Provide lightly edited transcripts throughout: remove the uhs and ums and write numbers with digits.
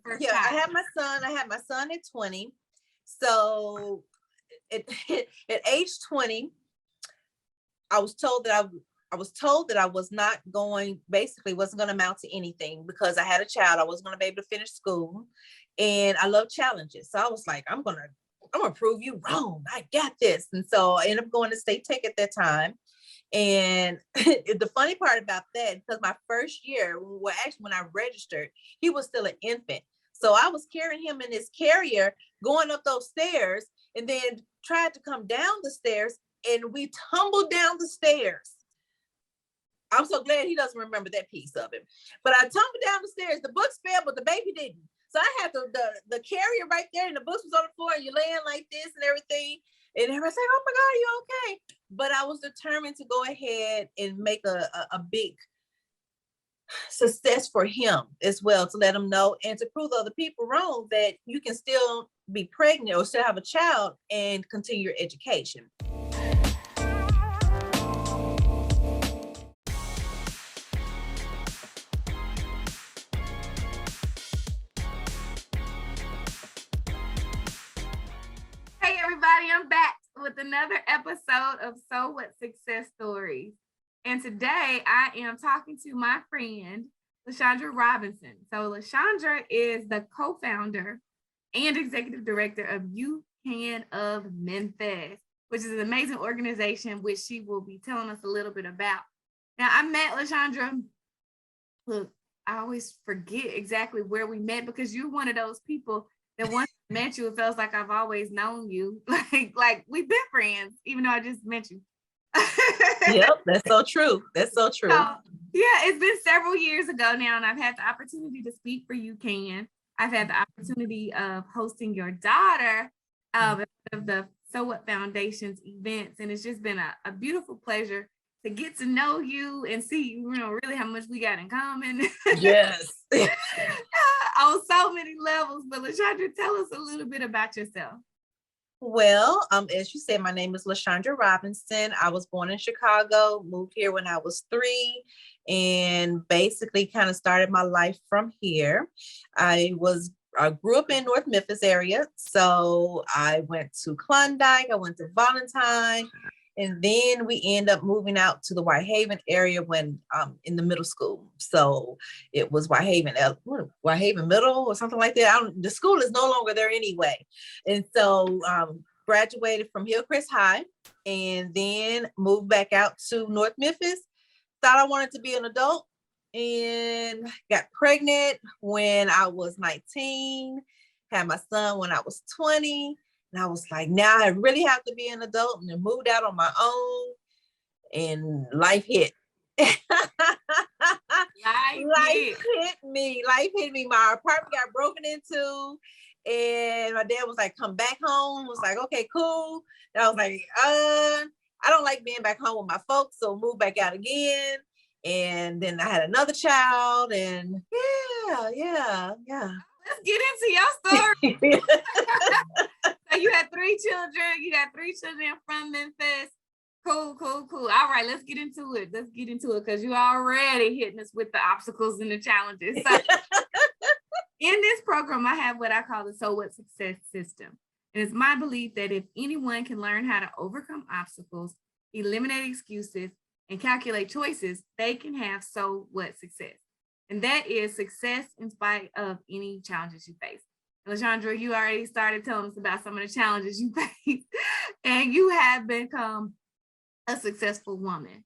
first yeah, child? I had my son at 20. So at age 20, I was told that I was not going, basically wasn't going to amount to anything because I had a child. I wasn't going to be able to finish school, and I love challenges. So I was like, I'm gonna prove you wrong. I got this. And so I ended up going to State Tech at that time. And the funny part about that, because my first year, well, actually when I registered, he was still an infant. So I was carrying him in his carrier, going up those stairs, and then tried to come down the stairs, and we tumbled down the stairs. I'm so glad he doesn't remember that piece of it. But I tumbled down the stairs. The books fell, but the baby didn't. So I had the carrier right there, and the books was on the floor, and you're laying like this and everything. And everybody's like, "Oh my God, are you okay?" But I was determined to go ahead and make a big success for him as well, to let him know and to prove other people wrong that you can still be pregnant or still have a child and continue your education. Hey everybody, I'm back with another episode of So What Success Stories. And today I am talking to my friend, Leshundra Robinson. So Leshundra is the co-founder and executive director of UCAN of Memphis, which is an amazing organization, which she will be telling us a little bit about. Now, I met Leshundra. Look, I always forget exactly where we met because you're one of those people that once I met you, it feels like I've always known you. Like we've been friends, even though I just met you. Yep, that's so true. That's so true. So, yeah, it's been several years ago now, and I've had the opportunity to speak for UCAN. I've had the opportunity of hosting your daughter of the So What Foundation's events, and it's just been a beautiful pleasure to get to know you and see, really how much we got in common. Yes. On so many levels. But Leshundra, tell us a little bit about yourself. Well, as you said, my name is Leshundra Robinson. I was born in Chicago, moved here when I was 3, and basically kind of started my life from here. I grew up in North Memphis area, so I went to Klondike, I went to Valentine, and then we end up moving out to the Whitehaven area when in the middle school. So it was Whitehaven Middle or something like that. The school is no longer there anyway. And so graduated from Hillcrest High and then moved back out to North Memphis. Thought I wanted to be an adult and got pregnant when I was 19, had my son when I was 20. And I was like, now I really have to be an adult, and then moved out on my own, and life hit. Life hit me. My apartment got broken into, and my dad was like, come back home. I was like, okay, cool. And I was like, I don't like being back home with my folks, so moved back out again. And then I had another child, and yeah. Let's get into your story. So you had 3 children. You got 3 children from Memphis. Cool. All right, let's get into it. Because you already hitting us with the obstacles and the challenges. So in this program, I have what I call the So What Success System. And it's my belief that if anyone can learn how to overcome obstacles, eliminate excuses, and calculate choices, they can have so what success. And that is success in spite of any challenges you face. Leshundra, you already started telling us about some of the challenges you face, and you have become a successful woman.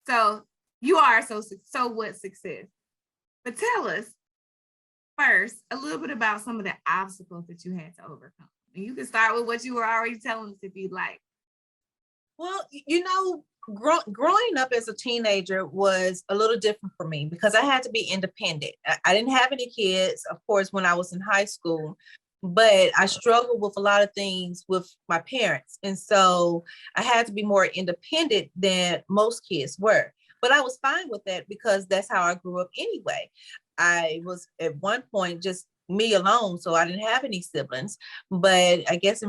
So you are so what success. But tell us first a little bit about some of the obstacles that you had to overcome. And you can start with what you were already telling us if you'd like. Well, growing up as a teenager was a little different for me because I had to be independent. I didn't have any kids, of course, when I was in high school, but I struggled with a lot of things with my parents. And so I had to be more independent than most kids were. But I was fine with that because that's how I grew up anyway. I was at one point just me alone, so I didn't have any siblings. But I guess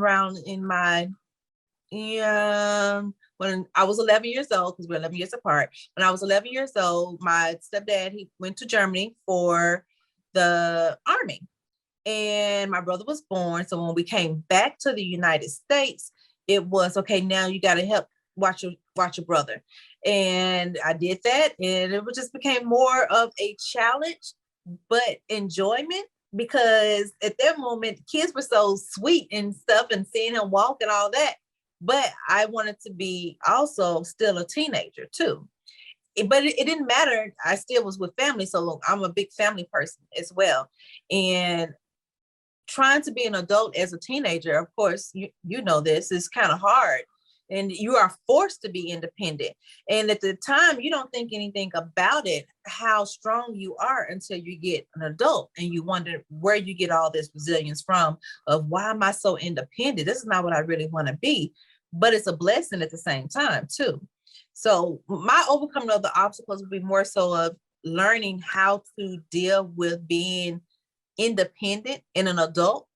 when I was 11 years old, because we're 11 years apart, when I was 11 years old, my stepdad, he went to Germany for the army. and my brother was born. So when we came back to the United States, it was okay. Now you got to help watch your brother, and I did that, and it just became more of a challenge, but enjoyment, because at that moment kids were so sweet and stuff, and seeing him walk and all that. But I wanted to be also still a teenager too. But it didn't matter. I still was with family, so I'm a big family person as well, and trying to be an adult as a teenager, of course, you know this is kind of hard, and you are forced to be independent. And at the time, you don't think anything about it, how strong you are, until you get an adult and you wonder where you get all this resilience from, of why am I so independent? This is not what I really want to be, but it's a blessing at the same time too. So my overcoming of the obstacles would be more so of learning how to deal with being independent and an adult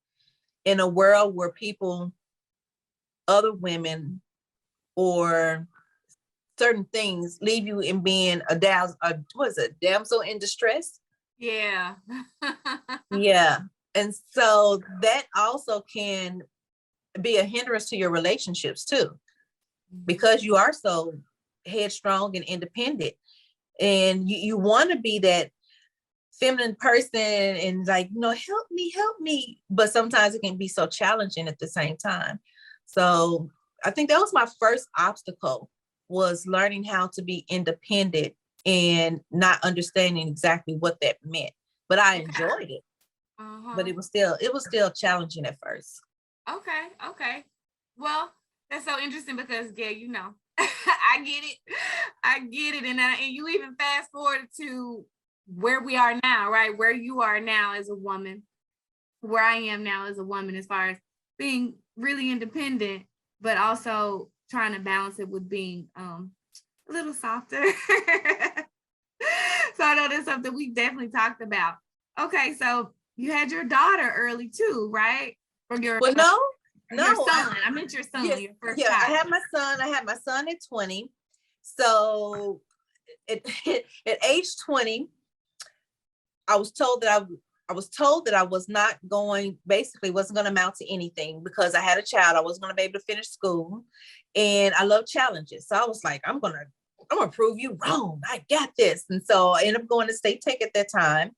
in a world where people, other women, or certain things leave you in being a damsel in distress. Yeah. Yeah. And so that also can be a hindrance to your relationships too, because you are so headstrong and independent, and you want to be that feminine person and like, help me. But sometimes it can be so challenging at the same time. So I think that was my first obstacle, was learning how to be independent and not understanding exactly what that meant. But I enjoyed it. But it was still challenging at first. Okay. Well, that's so interesting because, yeah, I get it. And you even fast forward to where we are now, right? Where you are now as a woman, where I am now as a woman, as far as being really independent, but also trying to balance it with being a little softer. So I know that's something we definitely talked about. Okay, so you had your daughter early too, right? Or your no, your son. I meant your son. Yes, your first child. I had my son at 20. So at age 20, I was told that I was not going, basically wasn't going to amount to anything, because I had a child. I wasn't going to be able to finish school, and I love challenges. So I was like, I'm going to prove you wrong. I got this. And so I ended up going to State Tech at that time.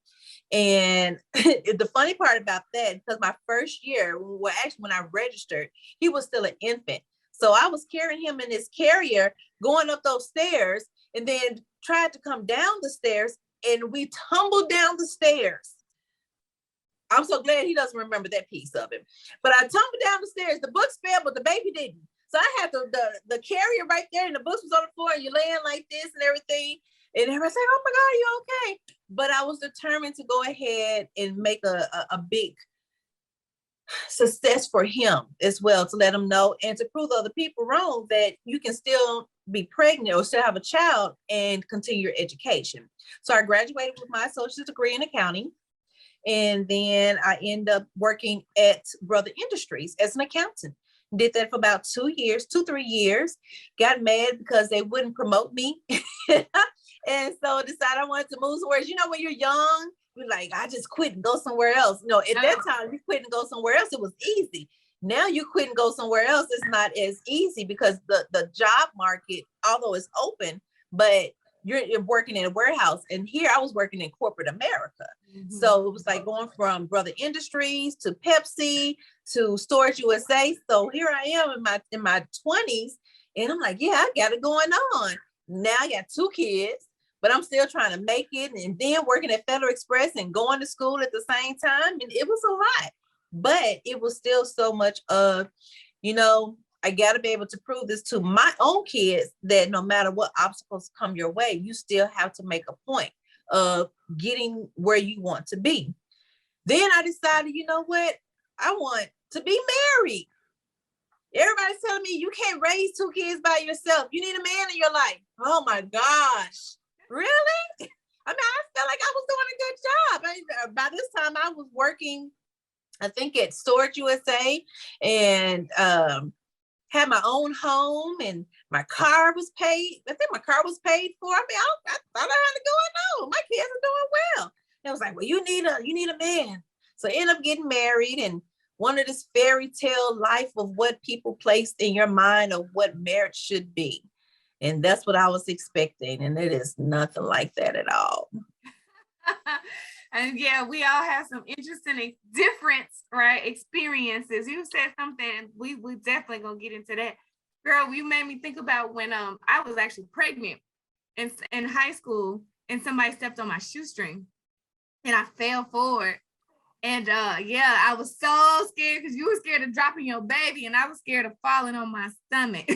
And the funny part about that, because my first year, actually when I registered, he was still an infant. So I was carrying him in this carrier, going up those stairs, and then tried to come down the stairs, and we tumbled down the stairs. I'm so glad he doesn't remember that piece of it. But I tumbled down the stairs. The books fell, but the baby didn't. So I had the carrier right there, and the books was on the floor, and you're laying like this and everything. And everyone's like, oh my God, are you okay? But I was determined to go ahead and make a big success for him as well, to let him know and to prove other people wrong that you can still be pregnant or still have a child and continue your education. So I graduated with my associate's degree in accounting. And then I ended up working at Brother Industries as an accountant. Did that for about 3 years. Got mad because they wouldn't promote me. And so decided I wanted to move somewhere. When you're young, you're like, I just quit and go somewhere else. At that time, you quit and go somewhere else, it was easy. Now you quit and go somewhere else, it's not as easy, because the job market, although it's open, but you're working in a warehouse. And here I was working in corporate America. Mm-hmm. So it was like going from Brother Industries to Pepsi to Storage USA. So here I am in my 20s, and I'm like, yeah, I got it going on. Now I got 2 kids, but I'm still trying to make it, and then working at Federal Express and going to school at the same time. And it was a lot, but it was still so much of, I got to be able to prove this to my own kids, that no matter what obstacles come your way, you still have to make a point of getting where you want to be. Then I decided, you know what? I want to be married. Everybody's telling me you can't raise 2 kids by yourself. You need a man in your life. Oh my gosh. Really? I felt like I was doing a good job. By this time I was working, I think at Storage USA, and had my own home, and my car was paid. I think my car was paid for. I thought I had it going on. My kids are doing well. And I was like, well, you need a man. So end up getting married, and one of this fairy tale life of what people placed in your mind of what marriage should be. And that's what I was expecting. And it is nothing like that at all. And yeah, we all have some interesting different, right, experiences. You said something, we definitely gonna get into that. Girl, you made me think about when I was actually pregnant in high school, and somebody stepped on my shoestring and I fell forward. And yeah, I was so scared because you were scared of dropping your baby, and I was scared of falling on my stomach.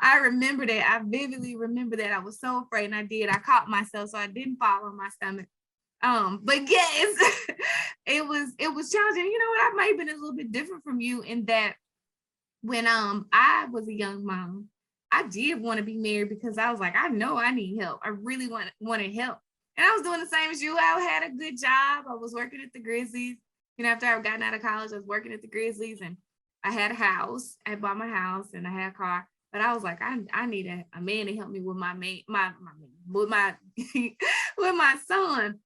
I remember that. I vividly remember that. I was so afraid, and I did. I caught myself, so I didn't fall on my stomach. But yes, it was challenging. You know what? I might have been a little bit different from you in that when I was a young mom, I did want to be married because I was like, I know I need help. I really wanted help. And I was doing the same as you. I had a good job. I was working at the Grizzlies. You know, after I gotten out of college, I was working at the Grizzlies, and I had a house. I bought my house and I had a car. But I was like, I need a man to help me with with my son.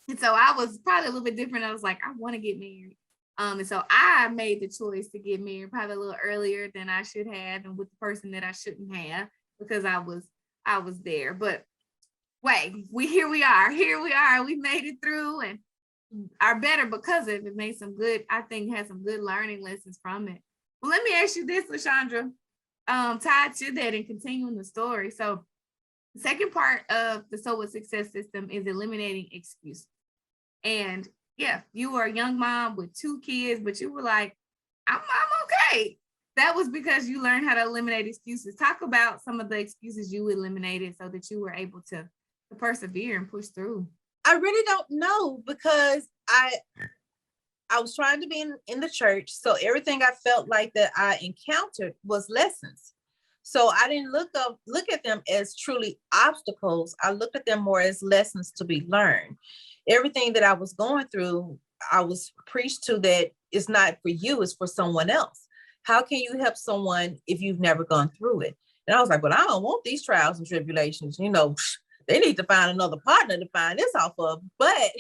And so I was probably a little bit different. I was like, I want to get married. And so I made the choice to get married probably a little earlier than I should have, and with the person that I shouldn't have, because I was there. But wait, here we are. We made it through and are better because of it. Made some good, I think, had some good learning lessons from it. Well, let me ask you this, Leshundra, tied to that and continuing the story. So the second part of the So What Success system is eliminating excuses. And yeah, you were a young mom with 2 kids, but you were like, I'm okay. That was because you learned how to eliminate excuses. Talk about some of the excuses you eliminated so that you were able to persevere and push through. I really don't know, because I was trying to be in the church. So everything I felt like that I encountered was lessons. So I didn't look at them as truly obstacles. I looked at them more as lessons to be learned. Everything that I was going through, I was preached to that it's not for you, it's for someone else. How can you help someone if you've never gone through it? And I was like, well, I don't want these trials and tribulations. You know, they need to find another partner to find this off of. But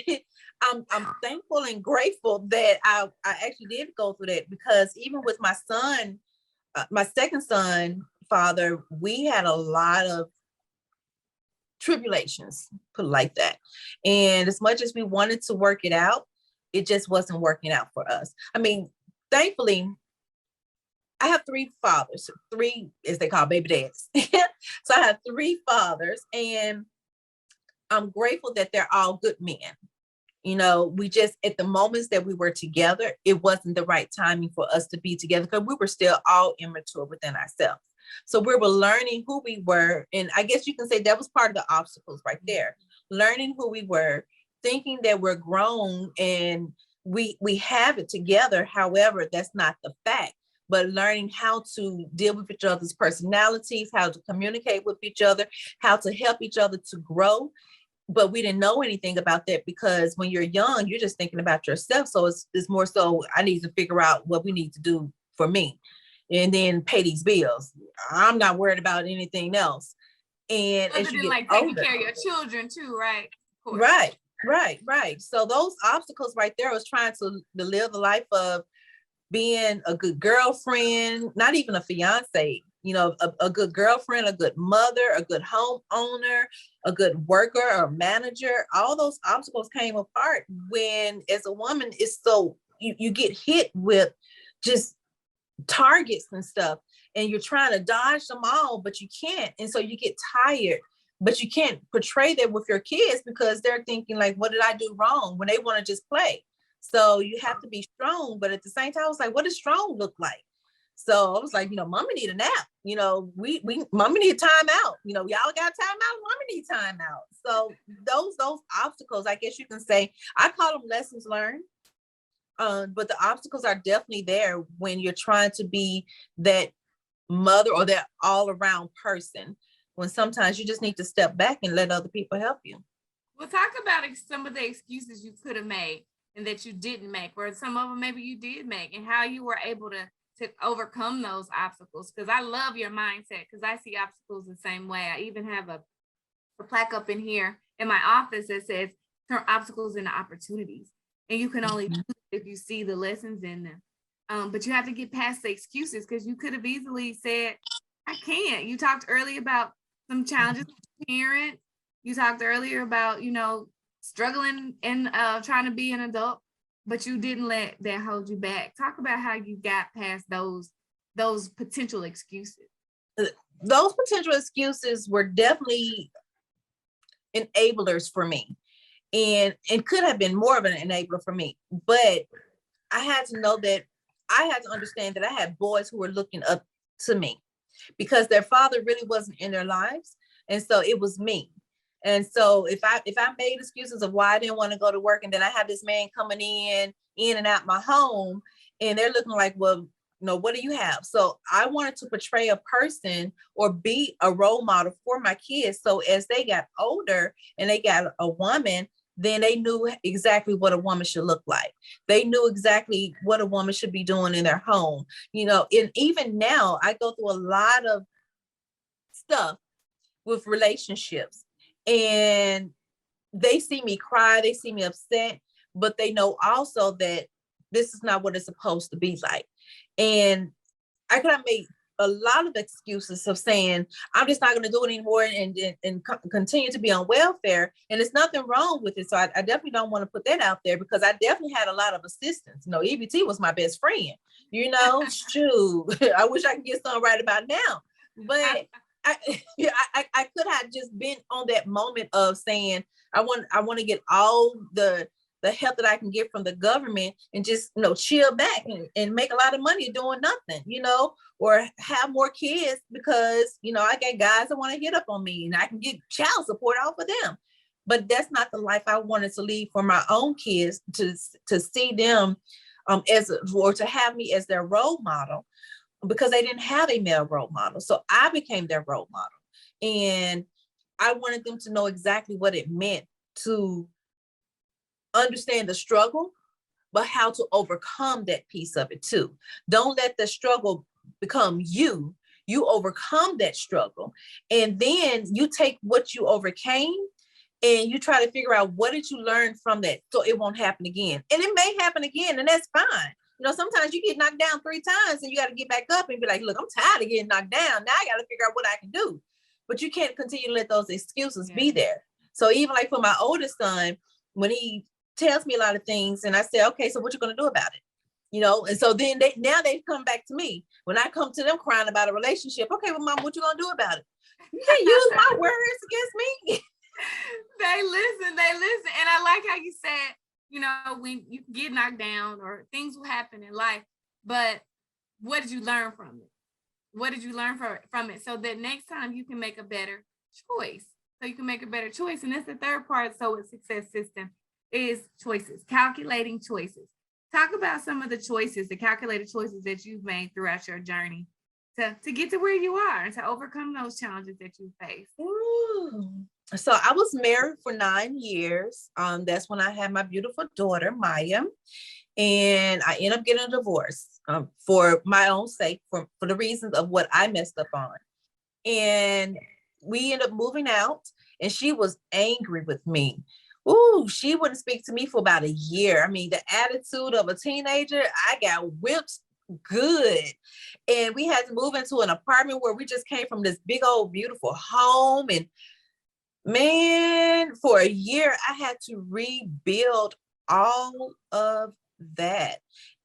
I'm thankful and grateful that I actually did go through that, because even with my son, my second son, father, we had a lot of tribulations, put it like that. And as much as we wanted to work it out, it just wasn't working out for us. I mean, thankfully, I have 3 fathers, 3, as they call baby dads. So I have 3 fathers, and I'm grateful that they're all good men. You know, we just, at the moments that we were together, it wasn't the right timing for us to be together, because we were still all immature within ourselves. So we were learning who we were. And I guess you can say that was part of the obstacles right there. Learning who we were, thinking that we're grown and we have it together. However, that's not the fact. But learning how to deal with each other's personalities, how to communicate with each other, how to help each other to grow. But we didn't know anything about that, because when you're young, you're just thinking about yourself. So it's more so, I need to figure out what we need to do for me and then pay these bills. I'm not worried about anything else. And other as you than get like older, taking care of your children too, right? Right. So those obstacles right there was trying to live the life of being a good girlfriend, not even a fiance, you know, a good girlfriend, a good mother, a good homeowner, a good worker or manager. All those obstacles came apart when, as a woman, it's so, you get hit with just targets and stuff, and you're trying to dodge them all, but you can't. And so you get tired, but you can't portray that with your kids, because they're thinking like, what did I do wrong, when they want to just play. So you have to be strong, but at the same time, I was like, what does strong look like? So I was like, you know, mommy need a nap. You know, we mommy need time out. You know, y'all got time out. Mommy need time out. So those obstacles, I guess you can say, I call them lessons learned. But the obstacles are definitely there when you're trying to be that mother or that all around person, when sometimes you just need to step back and let other people help you. Well, talk about some of the excuses you could have made and that you didn't make, or some of them maybe you did make, and how you were able to overcome those obstacles. Because I love your mindset, because I see obstacles the same way. I even have a plaque up in here in my office that says turn obstacles into opportunities. and you can only do it if you see the lessons in them. But you have to get past the excuses, because you could have easily said, I can't. You talked earlier about some challenges with parents. You talked earlier about, struggling and trying to be an adult, but you didn't let that hold you back. Talk about how you got past those potential excuses. Those potential excuses were definitely enablers for me, and could have been more of an enabler for me. But I had to know that I had to understand that I had boys who were looking up to me, because their father really wasn't in their lives. And so it was me. And so if I made excuses of why I didn't want to go to work, and then I have this man coming in and out my home, and they're looking like, well, what do you have? So I wanted to portray a person or be a role model for my kids. So as they got older and they got a woman, then they knew exactly what a woman should look like. They knew exactly what a woman should be doing in their home. And even now I go through a lot of stuff with relationships, and they see me cry, they see me upset, but they know also that this is not what it's supposed to be like. And I could have made a lot of excuses of saying, I'm just not going to do it anymore and continue to be on welfare. And there's nothing wrong with it. So I definitely don't want to put that out there, because I definitely had a lot of assistance. EBT was my best friend, shoot, I wish I could get something right about now. But I could have just been on that moment of saying, I want to get all the help that I can get from the government and just, chill back and make a lot of money doing nothing, or have more kids because, I got guys that want to hit up on me and I can get child support off of them. But that's not the life I wanted to lead for my own kids, to see them or to have me as their role model, because they didn't have a male role model. So I became their role model. And I wanted them to know exactly what it meant to understand the struggle, but how to overcome that piece of it too. Don't let the struggle become you. You overcome that struggle. And then you take what you overcame and you try to figure out, what did you learn from that so it won't happen again? And it may happen again, and that's fine. Sometimes you get knocked down 3 times and you got to get back up and be like, look, I'm tired of getting knocked down. Now I got to figure out what I can do. But you can't continue to let those excuses be there. So even like for my oldest son, when he tells me a lot of things and I say, okay, so what you going to do about it? And so then they come back to me. When I come to them crying about a relationship, okay, well, Mom, what you going to do about it? You can't use my words against me. They listen. And I like how you said, when you get knocked down or things will happen in life, but what did you learn from it? What did you learn from it? So that next time you can make a better choice. And that's the third part. So a success system is choices, calculating choices. Talk about some of the choices, the calculated choices that you've made throughout your journey to get to where you are and to overcome those challenges that you face. So I was married for 9 years. That's when I had my beautiful daughter, Maya. And I ended up getting a divorce for my own sake, for the reasons of what I messed up on. And we ended up moving out, and she was angry with me. Ooh, she wouldn't speak to me for about a year. I mean, the attitude of a teenager, I got whipped good. And we had to move into an apartment where we just came from this big old beautiful home. And man, for a year, I had to rebuild all of that.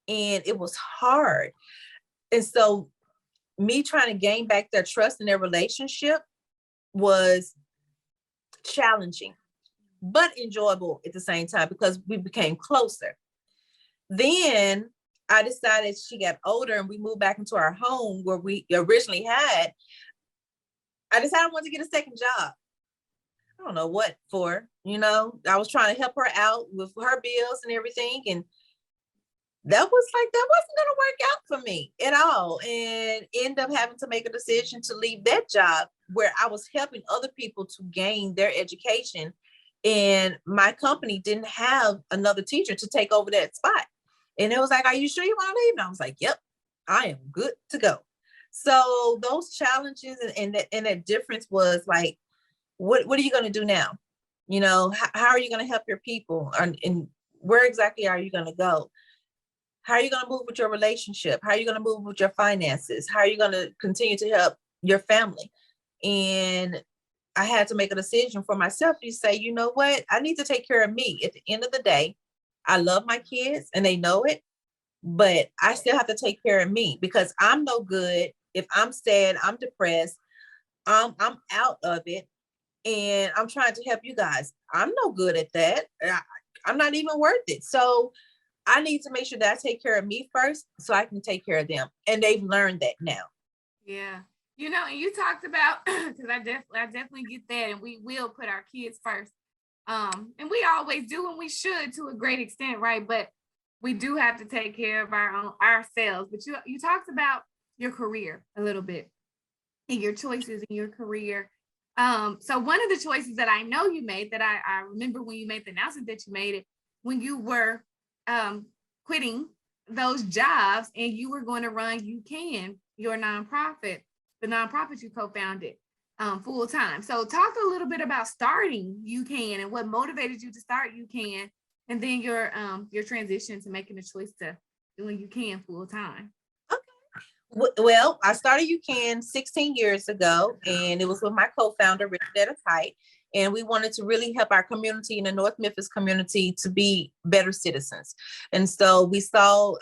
And it was hard. And so me trying to gain back their trust in their relationship was challenging, but enjoyable at the same time because we became closer. Then I decided she got older and we moved back into our home where we originally had. I decided I wanted to get a second job. I don't know what for, I was trying to help her out with her bills and everything. And that wasn't going to work out for me at all. And end up having to make a decision to leave that job where I was helping other people to gain their education. And my company didn't have another teacher to take over that spot. And it was like, are you sure you want to leave? And I was like, yep, I am good to go. So those challenges and that difference was like, what are you going to do now? How are you going to help your people? And where exactly are you going to go? How are you going to move with your relationship? How are you going to move with your finances? How are you going to continue to help your family? And I had to make a decision for myself to say, you know what? I need to take care of me. At the end of the day, I love my kids and they know it, but I still have to take care of me because I'm no good. If I'm sad, I'm depressed, I'm out of it, and I'm trying to help you guys. I'm no good at that. I'm not even worth it. So I need to make sure that I take care of me first so I can take care of them. And they've learned that now. Yeah. You know, and you talked about, because I definitely get that, and we will put our kids first. And we always do, and we should to a great extent, right? But we do have to take care of ourselves. But you talked about your career a little bit and your choices in your career. So one of the choices that I know you made, that I remember when you made the announcement that you made it, when you were quitting those jobs and you were going to run UCAN, your nonprofit, the nonprofit you co-founded full time. So talk a little bit about starting UCAN and what motivated you to start UCAN, and then your transition to making the choice to doing UCAN full time. Well, I started UCAN 16 years ago, and it was with my co-founder, Richard Height, and we wanted to really help our community in the North Memphis community to be better citizens. And so we saw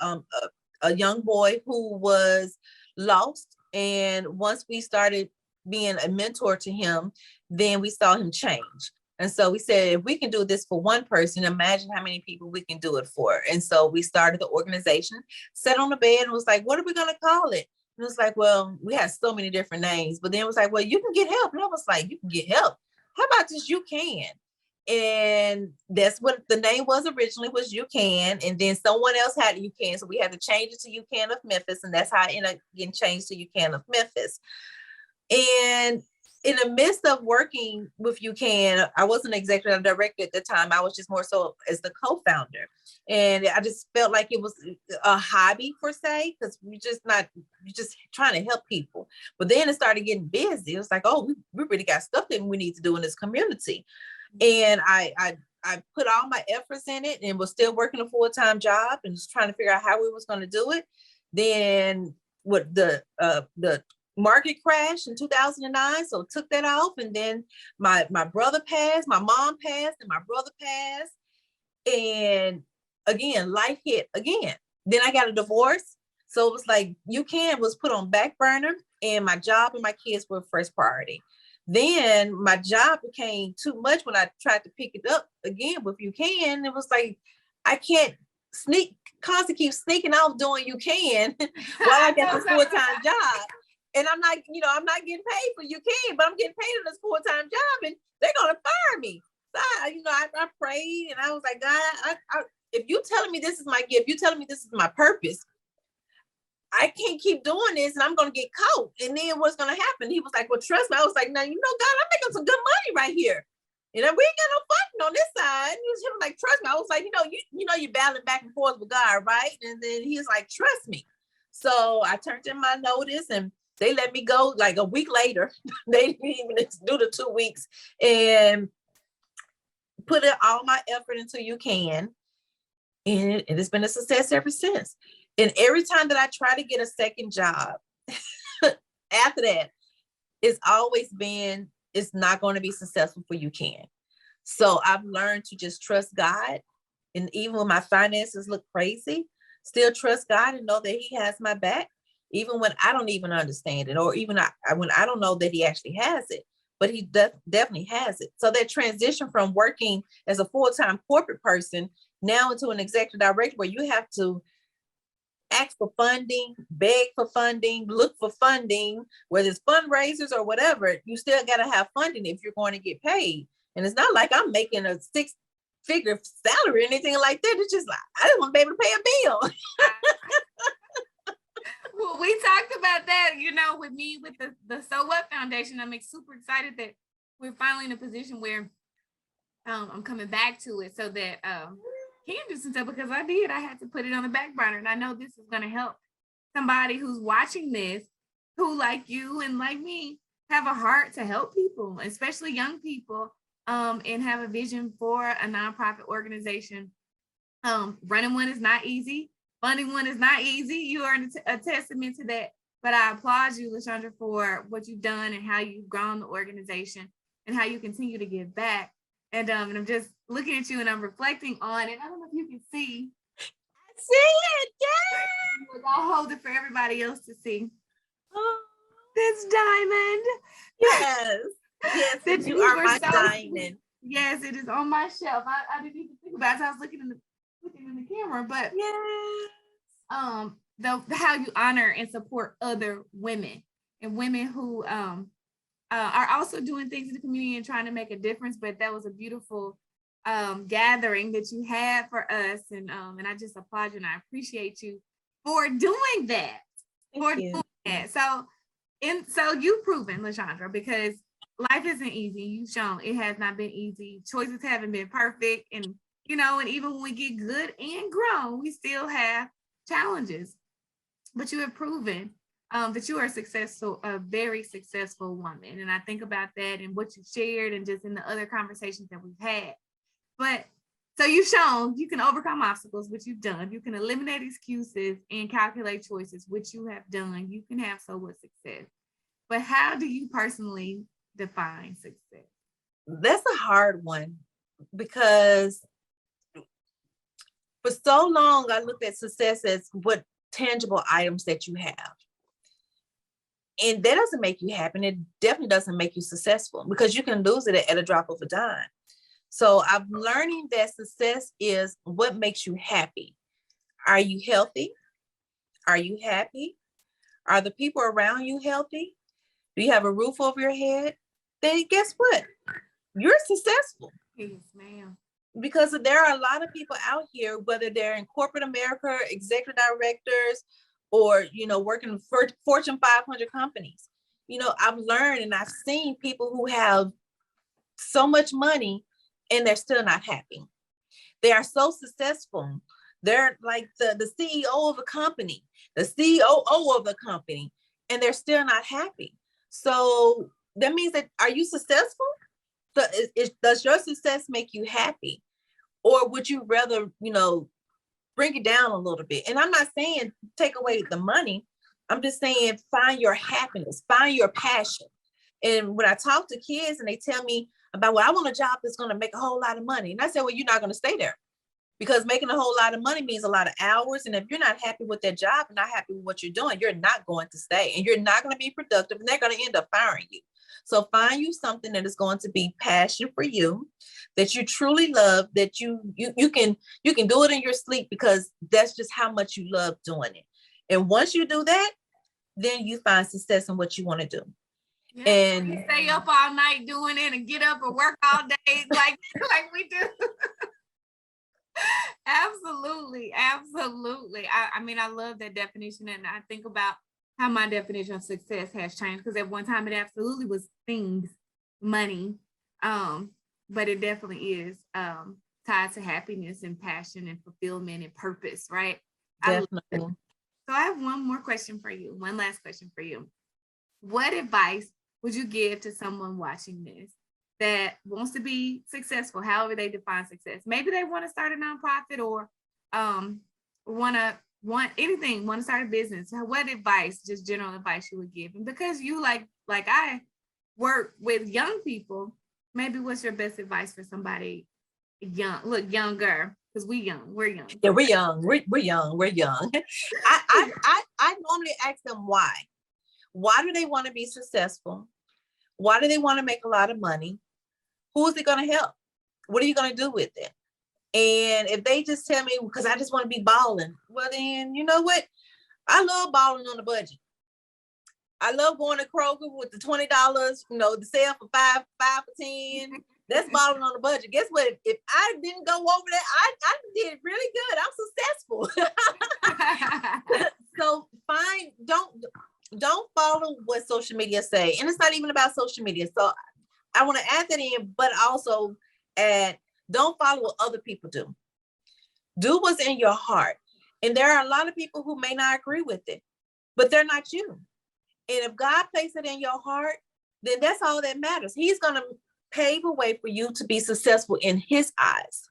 a young boy who was lost, and once we started being a mentor to him, then we saw him change. And so we said, if we can do this for one person, imagine how many people we can do it for. And so we started the organization, sat on the bed and was like, what are we going to call it? And it was like, well, we had so many different names, but then it was like, well, you can get help. And I was like, you can get help. How about just UCAN? And that's what the name was originally, was UCAN. And then someone else had UCAN. So we had to change it to UCAN of Memphis. And that's how it ended up getting changed to UCAN of Memphis. And in the midst of working with UCAN, I wasn't executive director at the time. I was just more so as the co-founder. And I just felt like it was a hobby per se, because you're just trying to help people. But then it started getting busy. It was like, oh, we really got stuff that we need to do in this community. And I put all my efforts in it and was still working a full-time job and just trying to figure out how we was going to do it. Then with the market crash in 2009, so took that off. And then my brother passed, my mom passed, and my brother passed. And again, life hit again. Then I got a divorce. So it was like UCAN was put on back burner, and my job and my kids were first priority. Then my job became too much when I tried to pick it up again with UCAN. It was like, I can't constantly keep sneaking off doing UCAN while I got this full-time job. And I'm not getting paid for UCAN, but I'm getting paid on this full-time job, and they're gonna fire me. So I prayed, and I was like, God, if you telling me this is my gift, you telling me this is my purpose, I can't keep doing this, and I'm gonna get caught. And then what's gonna happen? He was like, well, trust me. I was like, no, God, I'm making some good money right here. We ain't got no fighting on this side. And he was like, trust me. I was like, you're battling back and forth with God, right? And then he was like, trust me. So I turned in my notice, and they let me go like a week later. They didn't even do the 2 weeks, and put all my effort into UCAN. And it has been a success ever since. And every time that I try to get a second job, after that, it's always been, it's not going to be successful for UCAN. So I've learned to just trust God. And even when my finances look crazy, still trust God and know that He has my back, even when I don't even understand it, or even when I don't know that He actually has it, but He definitely has it. So that transition from working as a full-time corporate person now into an executive director, where you have to ask for funding, beg for funding, look for funding, whether it's fundraisers or whatever, you still got to have funding if you're going to get paid. And it's not like I'm making a 6-figure salary or anything like that. It's just like, I just want to be able to pay a bill. Well, we talked about that, with me, with the So What Foundation. I'm super excited that we're finally in a position where I'm coming back to it, so that can do some stuff, because I had to put it on the back burner. And I know this is going to help somebody who's watching this, who, like you and like me, have a heart to help people, especially young people, and have a vision for a nonprofit organization Running one is not easy. Funding one is not easy. You are a testament to that. But I applaud you, Leshundra, for what you've done and how you've grown the organization and how you continue to give back. And I'm just looking at you and I'm reflecting on it. I don't know if you can see. I see it, yeah. I'll hold it for everybody else to see. Oh, this diamond. Yes. Yes, you are my diamond. Yes, it is on my shelf. I didn't even think about it. I was looking in the camera, but yes. How you honor and support other women and women who are also doing things in the community and trying to make a difference. But that was a beautiful gathering that you had for us, and I just applaud you and I appreciate you for doing that. Doing that. So you've proven, Leshundra, because life isn't easy. You've shown it has not been easy. Choices haven't been perfect, and and even when we get good and grown, we still have challenges. But you have proven that you are a very successful woman. And I think about that and what you shared and just in the other conversations that we've had. But so you've shown you can overcome obstacles, which you've done. You can eliminate excuses and calculate choices, which you have done. You can have so much success. But how do you personally define success? That's a hard one because for so long, I looked at success as what tangible items that you have. And that doesn't make you happy. And it definitely doesn't make you successful because you can lose it at a drop of a dime. So I'm learning that success is what makes you happy. Are you healthy? Are you happy? Are the people around you healthy? Do you have a roof over your head? Then guess what? You're successful. Yes, ma'am. Because there are a lot of people out here, whether they're in corporate America, executive directors, or, working for Fortune 500 companies. I've learned and I've seen people who have so much money and they're still not happy. They are so successful. They're like the CEO of a company, the COO of a company, and they're still not happy. So that means that, are you successful? So does your success make you happy? Or would you rather, bring it down a little bit? And I'm not saying take away the money. I'm just saying find your happiness, find your passion. And when I talk to kids and they tell me about, well, I want a job that's going to make a whole lot of money. And I say, well, you're not going to stay there because making a whole lot of money means a lot of hours. And if you're not happy with that job and not happy with what you're doing, you're not going to stay and you're not going to be productive and they're going to end up firing you. So find you something that is going to be passion for you, that you truly love, that you can do it in your sleep because that's just how much you love doing it. And once you do that, then you find success in what you want to do. Yeah, and you stay up all night doing it and get up and work all day like we do. Absolutely. I mean, I love that definition, and I think about how my definition of success has changed because at one time it absolutely was things, money, but it definitely is tied to happiness and passion and fulfillment and purpose, right? Definitely. So I have one last question for you. What advice would you give to someone watching this that wants to be successful, however they define success? Maybe they want to start a nonprofit or want to start a business. What advice, just general advice, you would give? And because you like I work with young people, maybe what's your best advice for somebody younger? Because we're young. Yeah, we're young. We're young. I normally ask them why. Why do they want to be successful? Why do they want to make a lot of money? Who is it going to help? What are you going to do with it? And if they just tell me, because I just want to be balling, well, then you know what? I love balling on a budget. I love going to Kroger with the $20, the sale for $5 for $10. That's balling on a budget. Guess what? If I didn't go over that, I did really good. I'm successful. So don't follow what social media say. And it's not even about social media. So I want to add that in, but also add, don't follow what other people do. Do what's in your heart. And there are a lot of people who may not agree with it, but they're not you. And if God placed it in your heart, then that's all that matters. He's going to pave a way for you to be successful in his eyes.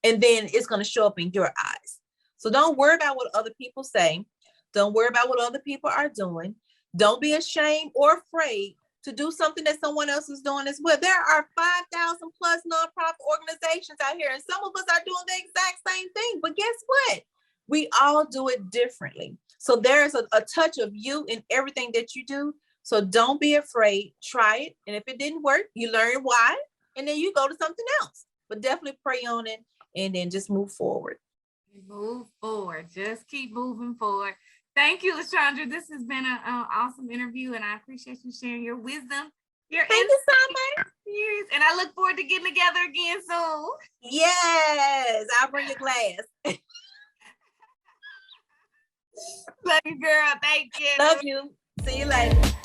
and then it's going to show up in your eyes. So don't worry about what other people say. Don't worry about what other people are doing. Don't be ashamed or afraid to do something that someone else is doing as well. There are 5,000 plus nonprofit organizations out here, and some of us are doing the exact same thing. But guess what? We all do it differently. So there's a touch of you in everything that you do. So don't be afraid. Try it. And if it didn't work, you learn why, and then you go to something else. But definitely pray on it and then just move forward. Move forward. Just keep moving forward. Thank you, Leshundra. This has been an awesome interview, and I appreciate you sharing your wisdom. Thank you so much. And I look forward to getting together again soon. Yes, I'll bring a glass. Love you, girl. Thank you. Love you. See you later.